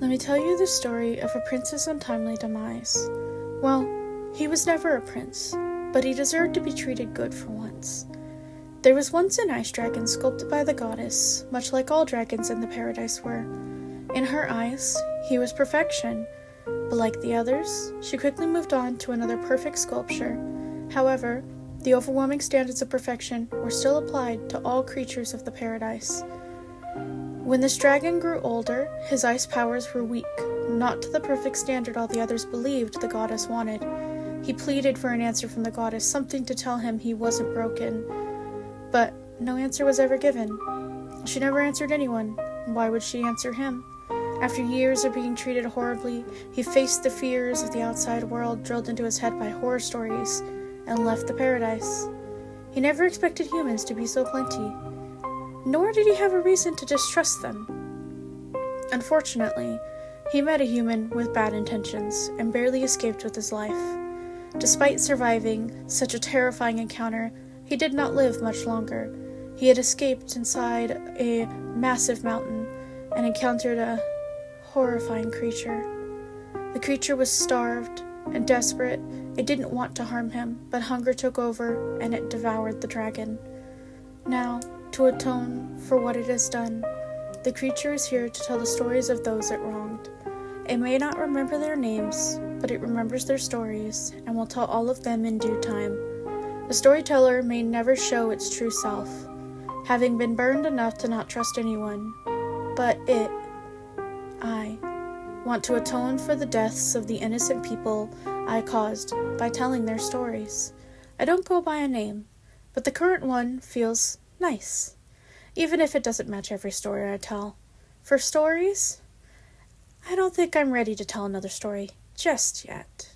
Let me tell you the story of a prince's untimely demise. Well, he was never a prince, but he deserved to be treated good for once. There was once an ice dragon sculpted by the goddess, much like all dragons in the paradise were. In her eyes, he was perfection, but like the others, she quickly moved on to another perfect sculpture. However, the overwhelming standards of perfection were still applied to all creatures of the paradise. When this dragon grew older, his ice powers were weak, not to the perfect standard all the others believed the goddess wanted. He pleaded for an answer from the goddess, something to tell him he wasn't broken. But no answer was ever given. She never answered anyone. Why would she answer him? After years of being treated horribly, he faced the fears of the outside world drilled into his head by horror stories, and left the paradise. He never expected humans to be so plenty, nor did he have a reason to distrust them. Unfortunately, he met a human with bad intentions and barely escaped with his life. Despite surviving such a terrifying encounter, he did not live much longer. He had escaped inside a massive mountain and encountered a horrifying creature. The creature was starved and desperate. It didn't want to harm him, but hunger took over and it devoured the dragon. Now, to atone for what it has done, the creature is here to tell the stories of those it wronged. It may not remember their names, but it remembers their stories and will tell all of them in due time. The storyteller may never show its true self, having been burned enough to not trust anyone, but I, want to atone for the deaths of the innocent people I caused by telling their stories. I don't go by a name, but the current one feels nice, even if it doesn't match every story I tell. For stories, I don't think I'm ready to tell another story just yet.